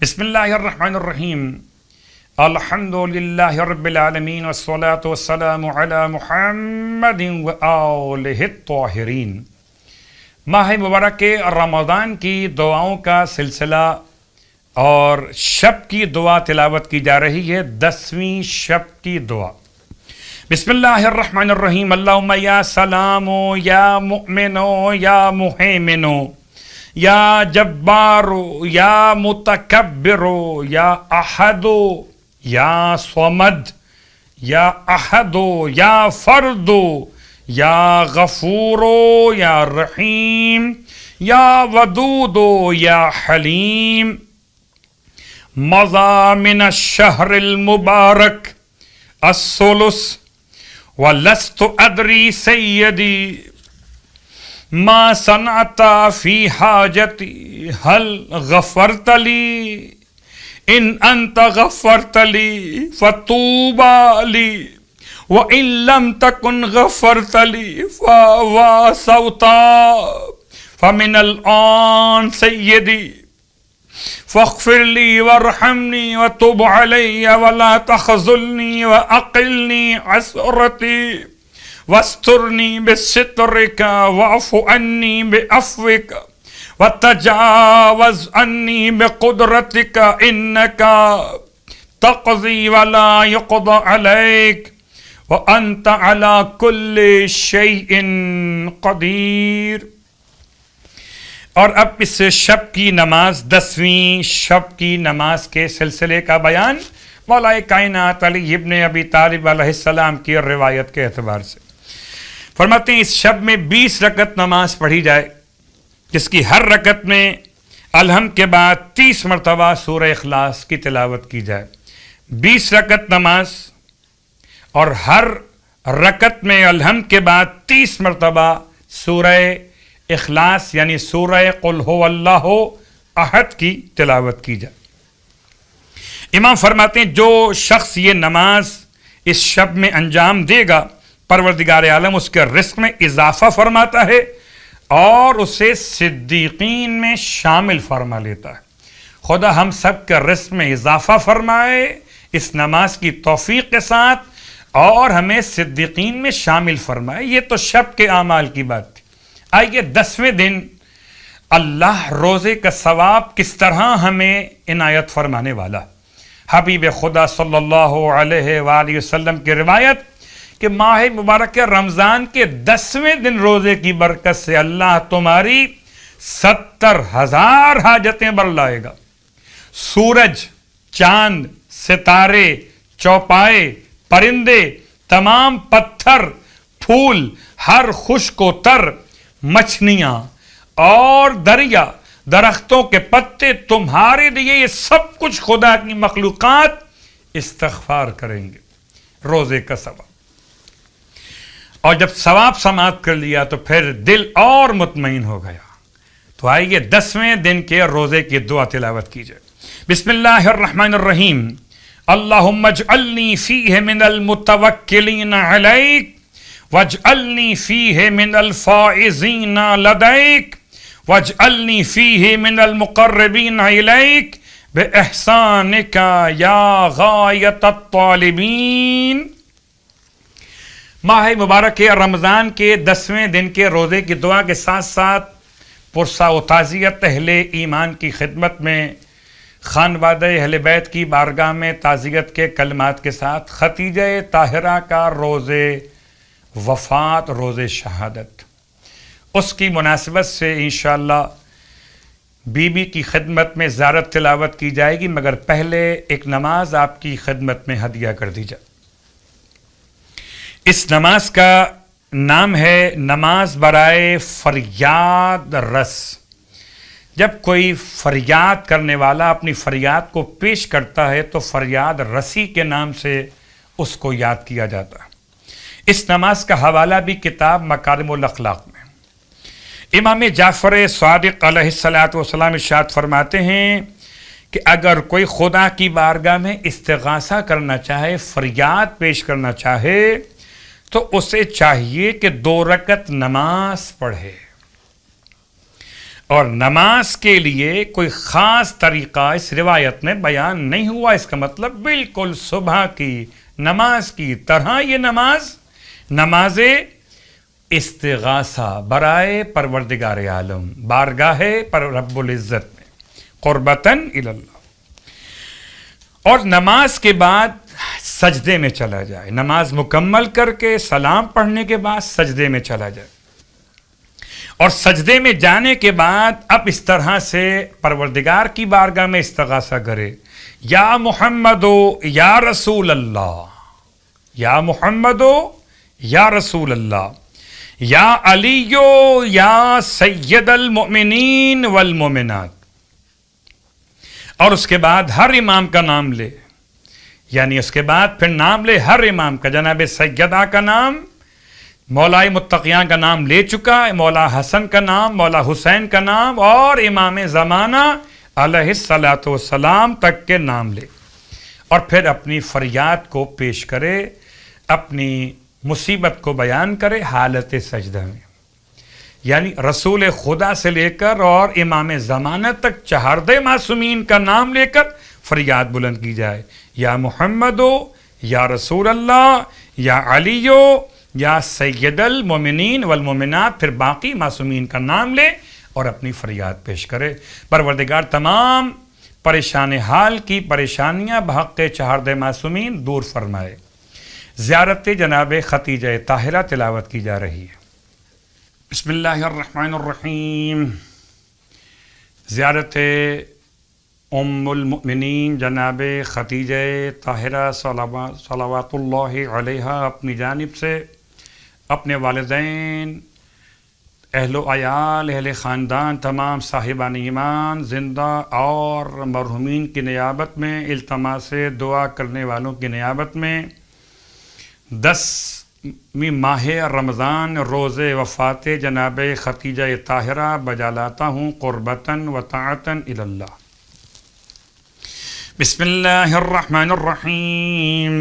بسم اللہ الرحمن الرحیم الحمد للہ رب العالمین والصلاة والسلام علی محمد وآلہ الطاہرین۔ ماہ مبارک رمضان کی دعاؤں کا سلسلہ اور شب کی دعا تلاوت کی جا رہی ہے، 10ویں شب کی دعا۔ بسم اللہ الرحمن الرحیم اللہم یا سلامو یا مؤمنو یا مہیمنو یا جبارو یا متکبرو یا احدو یا صمد یا احدو یا فردو یا غفورو یا رحیم یا ودودو یا حلیم۔ مضى من الشهر المبارك الثلث ولست أدري سيدي ما صنعت في حاجتي هل غفرت لي إن أنت غفرت لي فطوبى لي وإن لم تكن غفرت لي فواسوت فمن الآن سيدي فاغفر لي وارحمني وتب علي ولا تخذلني وأقلني عثرتي واسترني بسترك واعف عني بعفوك وتجاوز عني بقدرتك إنك تقضي ولا يقضى عليك وأنت على كل شيء قدير۔ اور اب اس شب کی نماز 10ویں شب کی نماز کے سلسلے کا بیان مولا کائنات علی ابن ابی طالب علیہ السلام کی روایت کے اعتبار سے فرماتے ہیں اس شب میں 20 رکعت نماز پڑھی جائے، جس کی ہر رکعت میں الحمد کے بعد 30 مرتبہ سورہ اخلاص کی تلاوت کی جائے۔ 20 رکعت نماز اور ہر رکعت میں الحمد کے بعد 30 مرتبہ سورہ اخلاص یعنی سورہ قل هو اللہ احد کی تلاوت کی جائے۔ امام فرماتے ہیں جو شخص یہ نماز اس شب میں انجام دے گا، پروردگار عالم اس کے رزق میں اضافہ فرماتا ہے اور اسے صدیقین میں شامل فرما لیتا ہے۔ خدا ہم سب کے رزق میں اضافہ فرمائے اس نماز کی توفیق کے ساتھ اور ہمیں صدیقین میں شامل فرمائے۔ یہ تو شب کے اعمال کی بات تھی۔ آئیے 10ویں دن اللہ روزے کا ثواب کس طرح ہمیں عنایت فرمانے والا۔ حبیب خدا صلی اللہ علیہ وآلہ وسلم کی روایت کہ ماہ مبارک رمضان کے 10ویں دن روزے کی برکت سے اللہ تمہاری 70,000 حاجتیں برلائے گا۔ سورج، چاند، ستارے، چوپائے، پرندے، تمام پتھر، پھول، ہر خشک و تر، مچھلیاں اور دریا، درختوں کے پتے تمہارے لیے یہ سب کچھ خدا کی مخلوقات استغفار کریں گے روزے کا ثواب۔ اور جب ثواب سماعت کر لیا تو پھر دل اور مطمئن ہو گیا۔ تو آئیے 10ویں دن کے روزے کی دعا تلاوت کیجئے۔ بسم اللہ الرحمن الرحیم اللہم اجعلنی فیہ من المتوکلین علیک واجعلنی فیہ من الفائزین لدیک واجعلنی فیہ من المقربین الیک باحسانک یا غایت الطالبین۔ ماہ مبارک رمضان کے 10ویں دن کے روزے کی دعا کے ساتھ ساتھ پرسہ و تعزیت اہل ایمان کی خدمت میں خانوادہ اہل بیت کی بارگاہ میں تعزیت کے کلمات کے ساتھ ختیجہ طاہرہ کا روزے وفات، روزے شہادت، اس کی مناسبت سے انشاءاللہ بی بی کی خدمت میں زیارت تلاوت کی جائے گی، مگر پہلے ایک نماز آپ کی خدمت میں ہدیہ کر دی جائے۔ اس نماز کا نام ہے نماز برائے فریاد رس۔ جب کوئی فریاد کرنے والا اپنی فریاد کو پیش کرتا ہے تو فریاد رسی کے نام سے اس کو یاد کیا جاتا ہے۔ اس نماز کا حوالہ بھی کتاب مکارم الاخلاق میں۔ امام جعفر صادق علیہ السلام ارشاد فرماتے ہیں کہ اگر کوئی خدا کی بارگاہ میں استغاثہ کرنا چاہے، فریاد پیش کرنا چاہے، تو اسے چاہیے کہ 2 رکعت نماز پڑھے اور نماز کے لیے کوئی خاص طریقہ اس روایت میں بیان نہیں ہوا. اس کا مطلب بالکل صبح کی نماز کی طرح یہ نماز استغاثہ برائے پروردگار عالم، بارگاہ پر رب العزت میں، قربتاً الی اللہ. اور نماز کے بعد سجدے میں چلا جائے، نماز مکمل کر کے سلام پڑھنے کے بعد سجدے میں چلا جائے، اور سجدے میں جانے کے بعد اب اس طرح سے پروردگار کی بارگاہ میں استغاثہ کرے، یا محمدو یا رسول اللہ، یا محمدو یا رسول اللہ، یا علیو یا سید المؤمنین والمؤمنات. اور اس کے بعد ہر امام کا نام لے، یعنی اس کے بعد پھر نام لے ہر امام کا. جناب سیدہ کا نام، مولا متقیان کا نام لے چکا ہے، مولا حسن کا نام، مولا حسین کا نام، اور امام زمانہ علیہ الصلاۃ والسلام تک کے نام لے، اور پھر اپنی فریاد کو پیش کرے، اپنی مصیبت کو بیان کرے حالت سجدہ میں. یعنی رسول خدا سے لے کر اور امام زمانہ تک چہاردے معصومین کا نام لے کر فریاد بلند کی جائے، یا محمدو یا رسول اللہ، یا علیو یا سید المؤمنین والمؤمنات، پھر باقی معصومین کا نام لے اور اپنی فریاد پیش کرے. پروردگار تمام پریشان حال کی پریشانیاں بحق چہاردہ معصومین دور فرمائے. زیارت جناب ختیجہ طاہرہ تلاوت کی جا رہی ہے. بسم اللہ الرحمن الرحیم. زیارت ام المؤمنین جناب ختیجہ طاہرہ صلوات اللہ علیہا اپنی جانب سے اپنے والدین، اہل و عیال، اہل خاندان، تمام صاحبان ایمان زندہ اور مرحومین کی نیابت میں، التماس دعا کرنے والوں کی نیابت میں 10ویں ماہ رمضان روز وفات جناب ختیجہ طاہرہ بجا لاتا ہوں قربتاً و طاعتاً الی اللہ. بسم اللہ الرحمن الرحیم.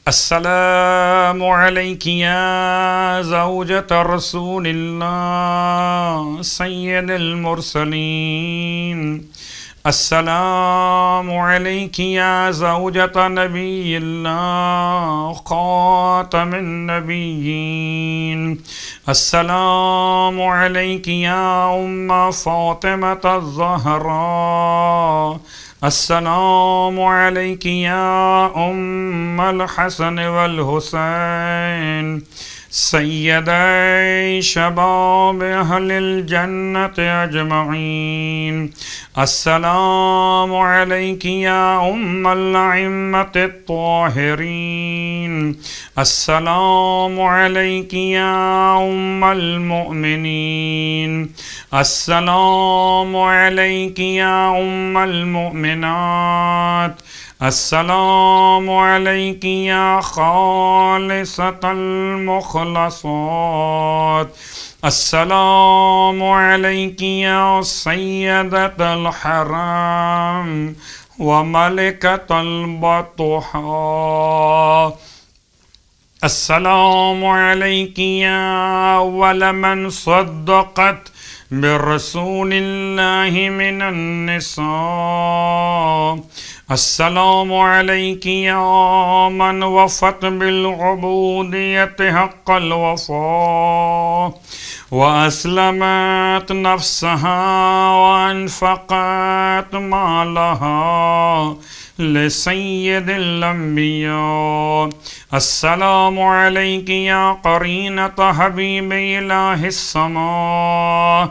السلام علیک یا زوجۃ رسول اللہ سید المرسلین. السلام علیک یا زوجۃ نبی اللہ خاتم النبیین. السلام علیک یا ام فاطمۃ الزہراء. السلام علیک یا ام الحسن والحسین سیدی شباب اہل الجنت اجمعین. السلام علیک یا ام الائمۃ الطاہرین. السلام علیک یا ام المؤمنین. السلام علیک یا ام المؤمنات. السلام علیک یا خالصۃ المخلصات. السلام علیک یا سیدۃ الحرم وملکۃ البطحاء. السلام علیک یا اول من صدقت برسول اللہ من النساء. السلام علیک یا من وفت بالعبودیت حق الوفاء واسلمت نفسها وانفقت مالها لسید الانبیاء. السلام علیک یا قرینۃ حبیب الہ السماء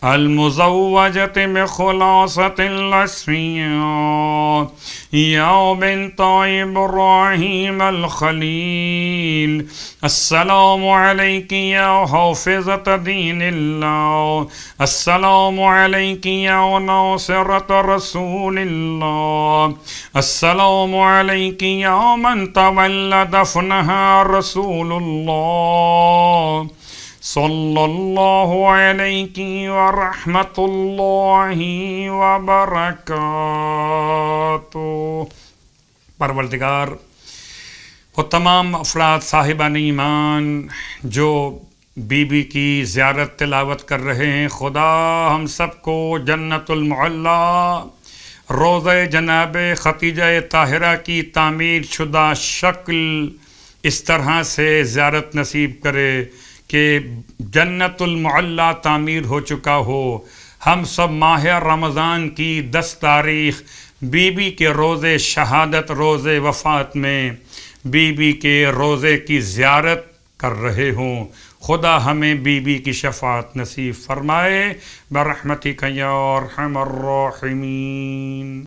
المزوجۃ بخلاصۃ الاسفیاء. یا بنت ابراہیم الخلیل. السلام علیک یا حافظۃ دین اللہ. السلام علیک یا ناصرۃ رسول اللہ. السلام علیک یا من تولی دفنها رسول اللہ صلی اللہ علیہ ورحمۃ اللہ وبرکاتہ. پروردگار وہ تمام افراد صاحبان ایمان جو بی بی کی زیارت تلاوت کر رہے ہیں. خدا ہم سب کو جنت المعلا روضہ جناب ختیجہ طاہرہ کی تعمیر شدہ شکل اس طرح سے زیارت نصیب کرے کہ جنت المعلا تعمیر ہو چکا ہو. ہم سب ماہ رمضان کی 10 تاریخ بی بی کے روزے شہادت روزے وفات میں بی بی کے روزے کی زیارت کر رہے ہوں. خدا ہمیں بی بی کی شفاعت نصیب فرمائے برحمتک یا ارحم الراحمین.